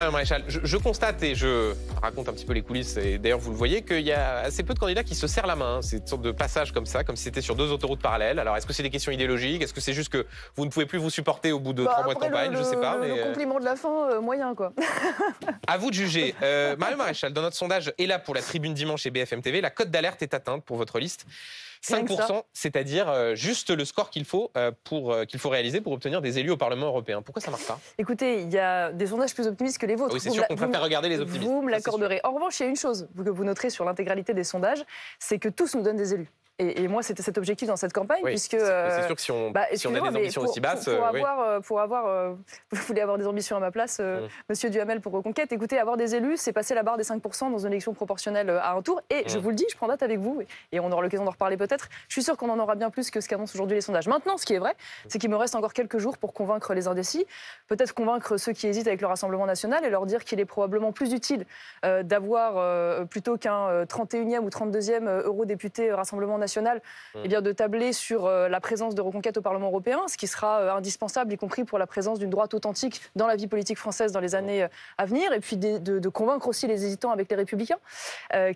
Maréchal, je constate et je raconte un petit peu les coulisses, et d'ailleurs vous le voyez, qu'il y a assez peu de candidats qui se serrent la main. C'est une sorte de passage comme ça, comme si c'était sur deux autoroutes parallèles. Alors est-ce que c'est des questions idéologiques? Est-ce que c'est juste que vous ne pouvez plus vous supporter au bout de 3 mois de campagne? Je sais pas. Le compliment de la fin, moyen quoi. À vous de juger. Marion Maréchal, dans notre sondage et là pour la tribune dimanche et BFM TV, la cote d'alerte est atteinte pour votre liste. 5%, c'est-à-dire juste le score qu'il faut réaliser pour obtenir des élus au Parlement européen. Pourquoi ça marche pas? Écoutez, il y a des sondages plus optimistes que les vôtres. Oui, c'est sûr qu'on préfère regarder les optimistes. Vous me l'accorderez. En revanche, il y a une chose que vous noterez sur l'intégralité des sondages, c'est que tous nous donnent des élus. Et moi, c'était cet objectif dans cette campagne, oui, puisque... c'est sûr que si on a des ambitions aussi basses... vous voulez avoir des ambitions à ma place, Monsieur Duhamel, pour Reconquête. Écoutez, avoir des élus, c'est passer la barre des 5% dans une élection proportionnelle à un tour. Et je vous le dis, je prends date avec vous, et on aura l'occasion d'en reparler peut-être. Je suis sûr qu'on en aura bien plus que ce qu'annoncent aujourd'hui les sondages. Maintenant, ce qui est vrai, c'est qu'il me reste encore quelques jours pour convaincre les indécis, peut-être convaincre ceux qui hésitent avec le Rassemblement national et leur dire qu'il est probablement plus utile d'avoir, plutôt qu'un 31e ou 32e eurodéputé Rassemblement national, eh bien, de tabler sur la présence de Reconquête au Parlement européen, ce qui sera indispensable, y compris pour la présence d'une droite authentique dans la vie politique française dans les années à venir, et puis de convaincre aussi les hésitants avec les Républicains,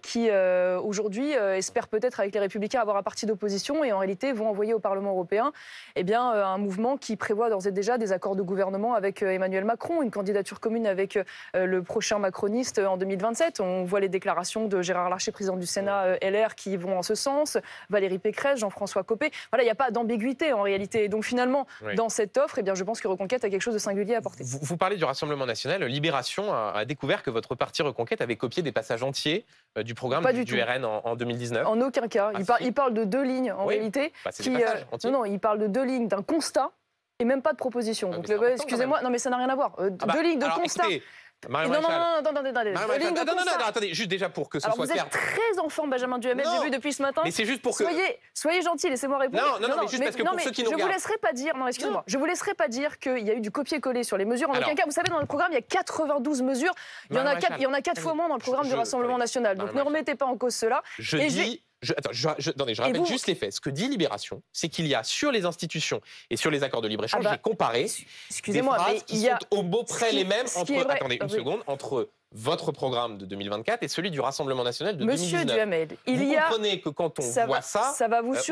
qui aujourd'hui espèrent peut-être avec les Républicains avoir un parti d'opposition et en réalité vont envoyer au Parlement européen un mouvement qui prévoit d'ores et déjà des accords de gouvernement avec Emmanuel Macron, une candidature commune avec le prochain macroniste en 2027. On voit les déclarations de Gérard Larcher, président du Sénat LR, qui vont en ce sens, Valérie Pécresse, Jean-François Copé. Voilà, il n'y a pas d'ambiguïté en réalité. Et donc finalement, dans cette offre, eh bien, je pense que Reconquête a quelque chose de singulier à apporter. Vous parlez du Rassemblement national. Libération a découvert que votre parti Reconquête avait copié des passages entiers du programme du RN en 2019. En aucun cas. Il parle de 2 lignes en réalité. C'est des passages entiers. Non, il parle de 2 lignes d'un constat et même pas de proposition. Donc excusez-moi, non mais ça n'a rien à voir. 2 lignes de constat. Écoutez, non, attendez, juste déjà pour que ce soit clair. Vous êtes très en forme, Benjamin Duhamel, j'ai vu depuis ce matin. Mais c'est juste pour que... Soyez gentil, laissez-moi répondre. Non, mais juste parce que pour ceux qui nous regardent... Je vous laisserai pas dire, non, excusez-moi, je vous laisserai pas dire qu'il y a eu du copier-coller sur les mesures. En aucun cas, vous savez, dans le programme, il y a 92 mesures. Il y en a 4 fois moins dans le programme du Rassemblement national. Donc ne remettez pas en cause cela. Je rappelle juste les faits. Ce que dit Libération, c'est qu'il y a sur les institutions et sur les accords de libre-échange, j'ai comparé des phrases qui sont au beau près les mêmes entre votre programme de 2024 et celui du Rassemblement national de 2019. Monsieur Duhamel, vous comprenez que quand on voit ça,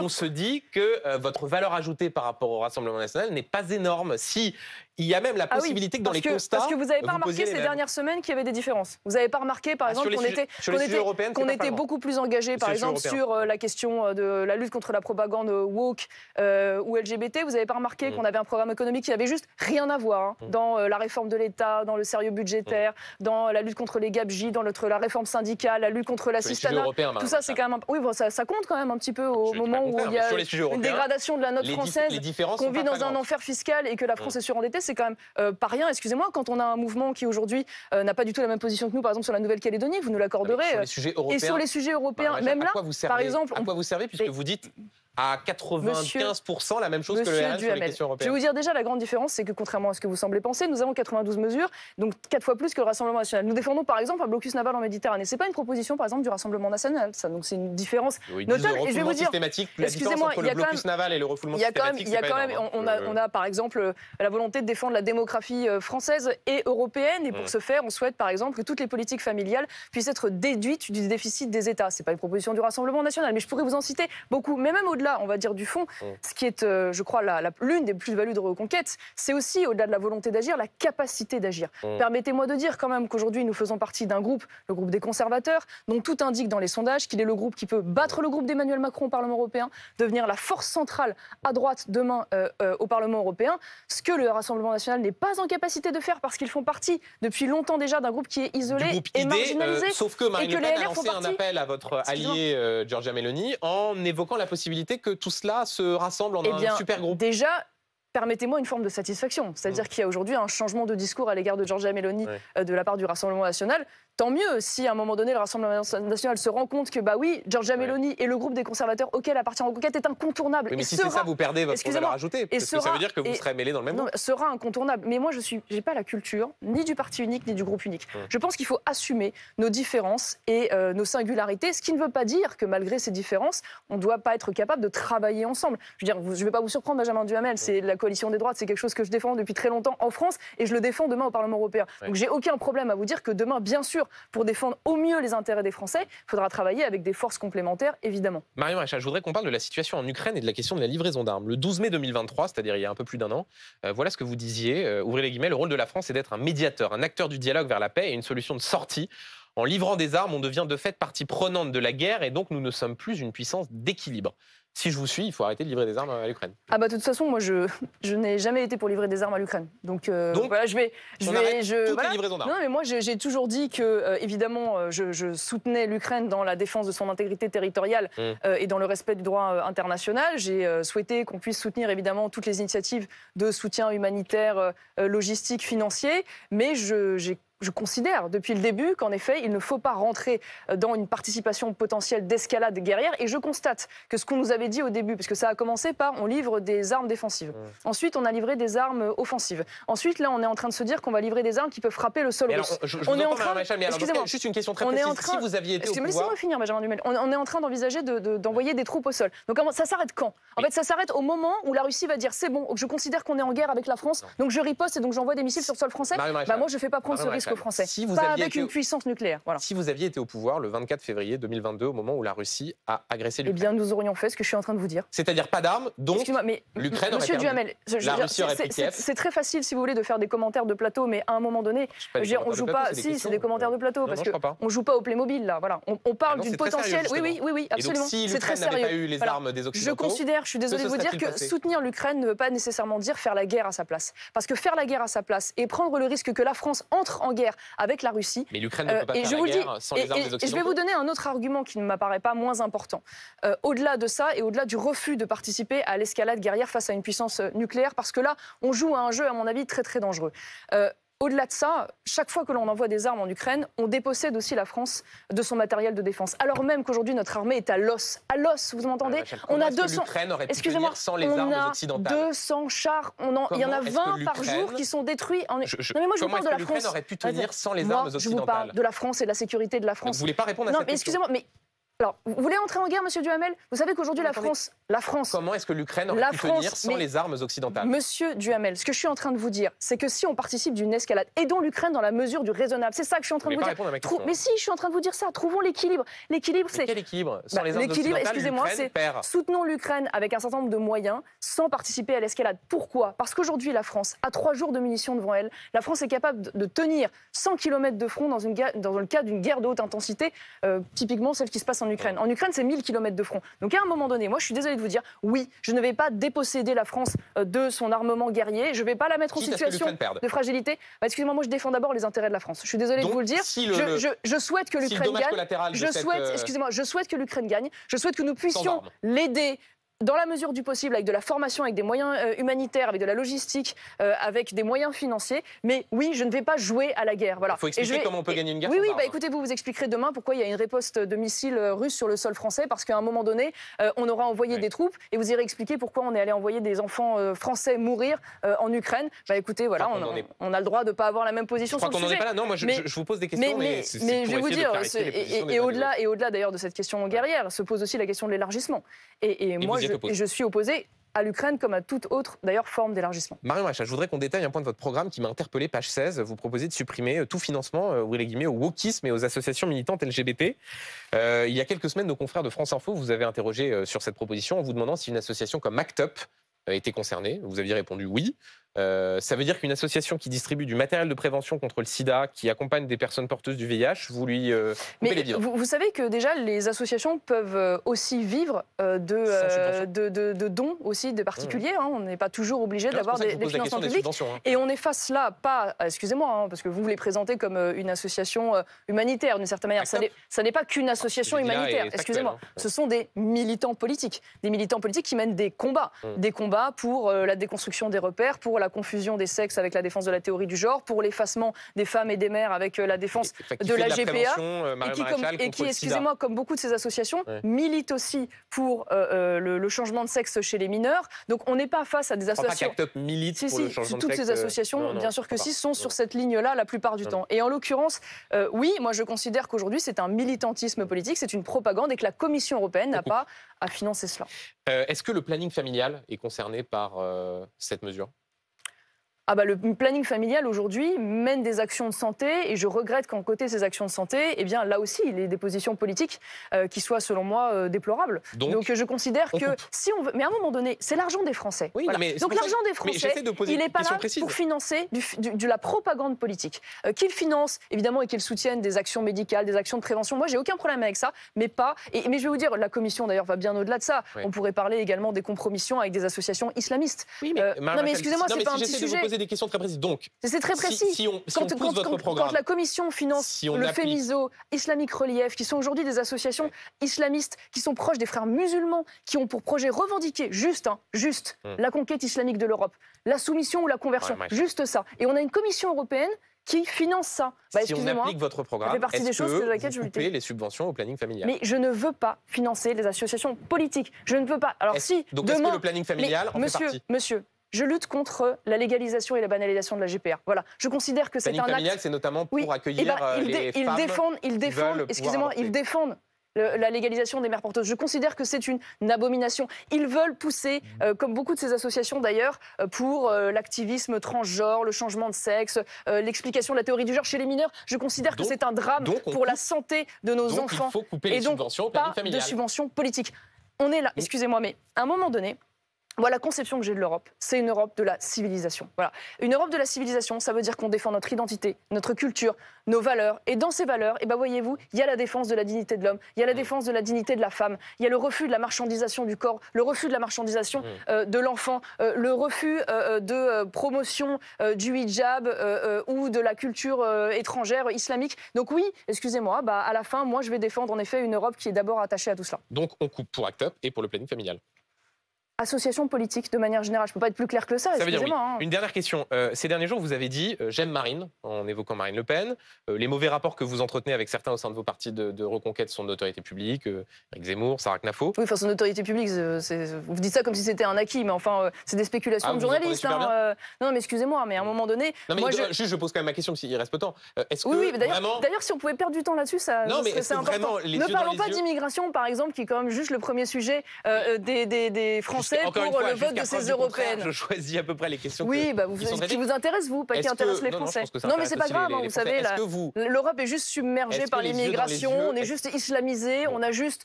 on se dit que votre valeur ajoutée par rapport au Rassemblement national n'est pas énorme. Si il y a même la possibilité que dans les constats... Parce que vous n'avez pas remarqué ces dernières semaines qu'il y avait des différences. Vous n'avez pas remarqué, par exemple, qu'on était beaucoup plus engagé, par exemple, sur la question de la lutte contre la propagande woke ou LGBT. Vous n'avez pas remarqué qu'on avait un programme économique qui n'avait juste rien à voir dans la réforme de l'État, dans le sérieux budgétaire, dans la lutte contre les gabegies, dans la réforme syndicale, la lutte contre l'assistanat. Tout ça, c'est quand même... Oui, bon, ça compte quand même un petit peu au moment où il y a une dégradation de la note française, qu'on vit dans un enfer fiscal et que la France est surendettée. C'est quand même pas rien, excusez-moi, quand on a un mouvement qui aujourd'hui n'a pas du tout la même position que nous, par exemple sur la Nouvelle-Calédonie, vous nous l'accorderez. Et sur les sujets européens, même là, par exemple... À quoi vous servez, puisque vous dites à 95% la même chose que le RN sur les questions européennes? Je vais vous dire déjà, la grande différence, c'est que contrairement à ce que vous semblez penser, nous avons 92 mesures, donc 4 fois plus que le Rassemblement national. Nous défendons par exemple un blocus naval en Méditerranée. C'est pas une proposition par exemple du Rassemblement national, ça. Donc c'est une différence notable. Et je vais vous dire, excusez-moi, entre le blocus naval et le refoulement systématique, on a par exemple la volonté de défendre la démographie française et européenne, et pour ce faire, on souhaite par exemple que toutes les politiques familiales puissent être déduites du déficit des États. C'est pas une proposition du Rassemblement national, mais je pourrais vous en citer beaucoup. Mais même au-delà, on va dire du fond, ce qui est, je crois, l'une des plus-values de Reconquête, c'est aussi, au-delà de la volonté d'agir, la capacité d'agir. Permettez-moi de dire quand même qu'aujourd'hui, nous faisons partie d'un groupe, le groupe des conservateurs, dont tout indique dans les sondages qu'il est le groupe qui peut battre le groupe d'Emmanuel Macron au Parlement européen, devenir la force centrale à droite demain au Parlement européen, ce que le Rassemblement national n'est pas en capacité de faire parce qu'ils font partie depuis longtemps déjà d'un groupe qui est isolé et marginalisé. Sauf que Marine Le Pen a lancé un appel à votre allié Giorgia Meloni en évoquant la possibilité que tout cela se rassemble en un super groupe. Déjà, permettez-moi une forme de satisfaction. C'est-à-dire qu'il y a aujourd'hui un changement de discours à l'égard de Giorgia Meloni de la part du Rassemblement national. Tant mieux si à un moment donné le Rassemblement national se rend compte que Giorgia Meloni et le groupe des conservateurs auquel appartient Reconquête est incontournable. Oui, mais si c'est ça, vous perdez votre valeur ajoutée. Parce que ça veut dire que vous serez mêlé dans le même groupe. Sera incontournable. Mais moi, je n'ai pas la culture ni du parti unique ni du groupe unique. Je pense qu'il faut assumer nos différences et nos singularités, ce qui ne veut pas dire que malgré ces différences, on ne doit pas être capable de travailler ensemble. Je veux dire, je ne vais pas vous surprendre, Benjamin Duhamel, c'est la coalition des droites, c'est quelque chose que je défends depuis très longtemps en France et je le défends demain au Parlement européen. Donc j'ai aucun problème à vous dire que demain, bien sûr, pour défendre au mieux les intérêts des Français, il faudra travailler avec des forces complémentaires, évidemment. Marion Maréchal, je voudrais qu'on parle de la situation en Ukraine et de la question de la livraison d'armes. Le 12 mai 2023, c'est-à-dire il y a un peu plus d'un an, voilà ce que vous disiez, ouvrez les guillemets, le rôle de la France est d'être un médiateur, un acteur du dialogue vers la paix et une solution de sortie. En livrant des armes, on devient de fait partie prenante de la guerre et donc nous ne sommes plus une puissance d'équilibre. Si je vous suis, il faut arrêter de livrer des armes à l'Ukraine. Ah bah de toute façon, moi je n'ai jamais été pour livrer des armes à l'Ukraine. Donc voilà, les livraisons d'armes. Non mais moi j'ai toujours dit que évidemment je soutenais l'Ukraine dans la défense de son intégrité territoriale et dans le respect du droit international. J'ai souhaité qu'on puisse soutenir évidemment toutes les initiatives de soutien humanitaire, logistique, financier, mais je considère depuis le début qu'en effet, il ne faut pas rentrer dans une participation potentielle d'escalade guerrière. Et je constate que ce qu'on nous avait dit au début, parce que ça a commencé par on livre des armes défensives. Ensuite, on a livré des armes offensives. Ensuite, là, on est en train de se dire qu'on va livrer des armes qui peuvent frapper le sol russe. On est en train. Excusez-moi, juste une question très précise. Si vous aviez été au pouvoir, laissez-moi finir, Benjamin Duhamel. On est en train d'envisager d'envoyer des troupes au sol. Donc ça s'arrête quand? En fait, ça s'arrête au moment où la Russie va dire c'est bon, je considère qu'on est en guerre avec la France, donc je riposte et donc j'envoie des missiles sur le sol français. Bah moi, je ne fais pas prendre ce risque aux Français. Pas avec une puissance nucléaire. Voilà. Si vous aviez été au pouvoir le 24 février 2022, au moment où la Russie a agressé l'Ukraine. Eh bien, nous aurions fait ce que je suis en train de vous dire. C'est-à-dire pas d'armes, donc l'Ukraine aurait perdu. Duhamel, la Russie aurait pris Kiev. C'est très facile, si vous voulez, de faire des commentaires de plateau, mais à un moment donné, on joue pas. Si, c'est des commentaires de plateau, parce qu'on joue pas au Playmobil là. Voilà, on parle d'une potentielle. Oui, absolument. C'est très sérieux. N'avait pas eu les armes des Occidentaux. Je considère, je suis désolée de vous dire que soutenir l'Ukraine ne veut pas nécessairement dire faire la guerre à sa place, parce que faire la guerre à sa place et prendre le risque que la France entre en guerre avec la Russie. Mais l'Ukraine ne peut pas faire la guerre sans les armes des Occidentaux. Et je vais vous donner un autre argument qui ne m'apparaît pas moins important. Au-delà de ça et au-delà du refus de participer à l'escalade guerrière face à une puissance nucléaire, parce que là, on joue à un jeu, à mon avis, très très dangereux. Au-delà de ça, chaque fois que l'on envoie des armes en Ukraine, on dépossède aussi la France de son matériel de défense. Alors même qu'aujourd'hui, notre armée est à l'os. À l'os, vous m'entendez? On a 200. Excusez-moi, on a 200 chars. Il y en a 20 par jour qui sont détruits. Non mais moi, je vous parle de la France. L'Ukraine aurait pu tenir sans les armes occidentales? Je vous parle de la France et de la sécurité de la France. Vous ne voulez pas répondre à cette question? Non, mais excusez-moi, mais... Alors, vous voulez entrer en guerre, monsieur Duhamel? Vous savez qu'aujourd'hui, la France... Comment est-ce que l'Ukraine aurait pu tenir sans les armes occidentales? Monsieur Duhamel, ce que je suis en train de vous dire, c'est que si on participe d'une escalade, aidons l'Ukraine dans la mesure du raisonnable. C'est ça que je suis en train de vous dire. Mais si, je suis en train de vous dire ça. Trouvons l'équilibre. L'équilibre, c'est... Quel équilibre? Sans les armes l'équilibre, occidentales, excusez-moi, c'est soutenons l'Ukraine avec un certain nombre de moyens sans participer à l'escalade. Pourquoi? Parce qu'aujourd'hui, la France a 3 jours de munitions devant elle. La France est capable de tenir 100 km de front dans le cadre d'une guerre de haute intensité, typiquement celle qui se passe en Ukraine. En Ukraine, c'est 1000 km de front. Donc à un moment donné, moi je suis désolée de vous dire, oui, je ne vais pas déposséder la France de son armement guerrier, je ne vais pas la mettre en situation de fragilité. Excusez-moi, moi je défends d'abord les intérêts de la France. Je suis désolée de vous le dire. Je souhaite que l'Ukraine gagne. Je souhaite que l'Ukraine gagne. Je souhaite que nous puissions l'aider dans la mesure du possible, avec de la formation, avec des moyens humanitaires, avec de la logistique, avec des moyens financiers. Mais oui, je ne vais pas jouer à la guerre. Voilà. Il faut expliquer comment on peut gagner une guerre. Oui, écoutez, vous expliquerez demain pourquoi il y a une riposte de missiles russes sur le sol français, parce qu'à un moment donné, on aura envoyé des troupes, et vous irez expliquer pourquoi on est allé envoyer des enfants français mourir en Ukraine. Écoutez, voilà, on a le droit de ne pas avoir la même position sur le sujet. Pas là. Non, moi je vous pose des questions, mais je vais vous dire, et au-delà d'ailleurs de cette question guerrière, se pose aussi la question de l'élargissement. Et moi, je suis opposé à l'Ukraine comme à toute autre, d'ailleurs, forme d'élargissement. Marion Maréchal, je voudrais qu'on détaille un point de votre programme qui m'a interpellé, page 16. Vous proposez de supprimer tout financement, ouvrez les guillemets, au wokisme et aux associations militantes LGBT. Il y a quelques semaines, nos confrères de France Info vous avez interrogé sur cette proposition en vous demandant si une association comme ACT UP était concernée. Vous aviez répondu oui. Ça veut dire qu'une association qui distribue du matériel de prévention contre le sida, qui accompagne des personnes porteuses du VIH, vous lui coupez les vivres. Vous savez que déjà les associations peuvent aussi vivre de dons aussi des particuliers. On n'est pas toujours obligé d'avoir des financements publics. Et on est face là, pas, excusez-moi, parce que vous les présentez comme une association humanitaire d'une certaine manière. Ça n'est pas qu'une association humanitaire, excusez-moi. Ce sont des militants politiques qui mènent des combats pour la déconstruction des repères, pour la confusion des sexes avec la défense de la théorie du genre, pour l'effacement des femmes et des mères avec la défense de la GPA, et qui, excusez-moi, comme beaucoup de ces associations, milite aussi pour le changement de sexe chez les mineurs. Donc on n'est pas face à des associations... ACT UP milite pour le changement de sexe. Toutes ces associations, bien sûr que si, sont sur cette ligne-là la plupart du temps. Et en l'occurrence, oui, moi je considère qu'aujourd'hui c'est un militantisme politique, c'est une propagande et que la Commission européenne n'a pas à financer cela. Est-ce que le planning familial est concerné par cette mesure ? Le planning familial aujourd'hui mène des actions de santé et je regrette qu'en côté de ces actions de santé, eh bien là aussi il y ait des positions politiques qui soient selon moi déplorables. Donc je considère que si on veut, mais à un moment donné, c'est l'argent des Français. Oui, voilà. Donc l'argent des Français, il n'est pas là pour financer de la propagande politique. Qu'ils financent évidemment et qu'ils soutiennent des actions médicales, des actions de prévention. Moi j'ai aucun problème avec ça, mais pas. Mais je vais vous dire, la Commission d'ailleurs va bien au-delà de ça. Oui. On pourrait parler également des compromissions avec des associations islamistes. Oui, mais non mais excusez-moi, c'est pas un petit sujet. Des questions très précises. Donc, c'est très précis. Quand la Commission finance le FEMISO, Islamic Relief, qui sont aujourd'hui des associations islamistes, qui sont proches des frères musulmans, qui ont pour projet revendiqué juste la conquête islamique de l'Europe, la soumission ou la conversion, juste ça. Et on a une Commission européenne qui finance ça. Si on applique votre programme, est-ce que vous coupez les subventions au planning familial ? Mais je ne veux pas financer les associations politiques. Je ne veux pas. Alors donc est-ce que le planning familial en fait partie ? Monsieur, je lutte contre la légalisation et la banalisation de la GPA. Voilà. Je considère que c'est un acte... Le planning familial, c'est notamment pour accueillir les femmes ils défendent la légalisation des mères porteuses. Je considère que c'est une abomination. Ils veulent pousser, comme beaucoup de ces associations d'ailleurs, pour l'activisme transgenre, le changement de sexe, l'explication de la théorie du genre chez les mineurs. Je considère que c'est un drame pour la santé de nos enfants. Il faut couper les subventions au planning familial. Pas de subventions politiques. On est là, excusez-moi, mais à un moment donné, moi, la conception que j'ai de l'Europe, c'est une Europe de la civilisation. Voilà. Une Europe de la civilisation, ça veut dire qu'on défend notre identité, notre culture, nos valeurs. Et dans ces valeurs, voyez-vous, il y a la défense de la dignité de l'homme, il y a la défense de la dignité de la femme, il y a le refus de la marchandisation du corps, le refus de la marchandisation de l'enfant, le refus de promotion du hijab ou de la culture étrangère islamique. Donc oui, excusez-moi, à la fin, moi, je vais défendre en effet une Europe qui est d'abord attachée à tout cela. Donc on coupe pour ACT UP et pour le planning familial. Association politique de manière générale. Je ne peux pas être plus clair que ça, excusez-moi. Une dernière question. Ces derniers jours, vous avez dit « j'aime Marine » en évoquant Marine Le Pen. Les mauvais rapports que vous entretenez avec certains au sein de vos partis de reconquête sont de notoriété publique. Éric Zemmour, Sarah Knafo. Oui, son notoriété publique, vous dites ça comme si c'était un acquis, mais enfin, c'est des spéculations de journalistes. Non, mais excusez-moi, mais à un moment donné... Non, mais je pose quand même ma question, s'il reste peu de temps. Oui, d'ailleurs, si on pouvait perdre du temps là-dessus, ça serait important. Ne parlons pas d'immigration, par exemple, qui est quand même juste le premier sujet des Français pour le vote de ces européennes. Je choisis à peu près les questions qui vous intéressent, vous, pas qui intéressent les Français. Non, mais c'est pas grave, vous savez, l'Europe est juste submergée par l'immigration, on est juste islamisé, on a juste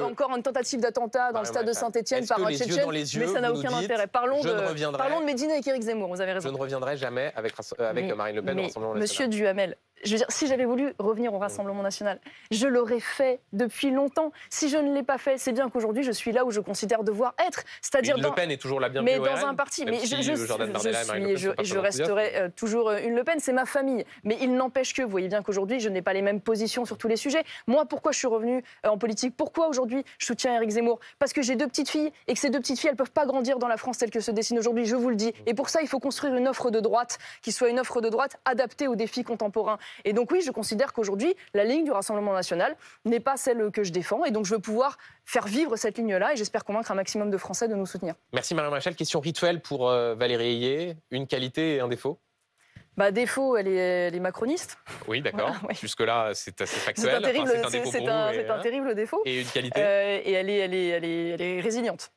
encore une tentative d'attentat dans le stade de Saint-Etienne par un Tchétchène, mais ça n'a aucun intérêt. Parlons de Médine avec Éric Zemmour, vous avez raison. Je ne reviendrai jamais avec Marine Le Pen au Rassemblement national. Monsieur Duhamel, je veux dire, si j'avais voulu revenir au Rassemblement national, je l'aurais fait depuis longtemps. Si je ne l'ai pas fait, c'est bien qu'aujourd'hui je suis là où je considère devoir être, c'est-à-dire Le Pen est toujours la bienvenue mais dans un parti. Mais je resterai toujours une Le Pen, c'est ma famille. Mais il n'empêche que, vous voyez bien qu'aujourd'hui, je n'ai pas les mêmes positions sur tous les sujets. Moi, pourquoi je suis revenue en politique ? Pourquoi aujourd'hui je soutiens Éric Zemmour ? Parce que j'ai 2 petites filles et que ces 2 petites filles, elles ne peuvent pas grandir dans la France telle que se dessine aujourd'hui, je vous le dis. Et pour ça, il faut construire une offre de droite qui soit une offre de droite adaptée aux défis contemporains. Et donc oui, je considère qu'aujourd'hui, la ligne du Rassemblement national n'est pas celle que je défends. Et donc je veux pouvoir faire vivre cette ligne-là et j'espère convaincre un maximum de Français de nous soutenir. Merci Marion Maréchal. Question rituelle pour Valérie Ayé. Une qualité et un défaut ? Défaut, elle est macroniste. Oui, d'accord. Voilà, jusque-là, c'est assez factuel. C'est un terrible défaut. Et une qualité et elle est résiliente.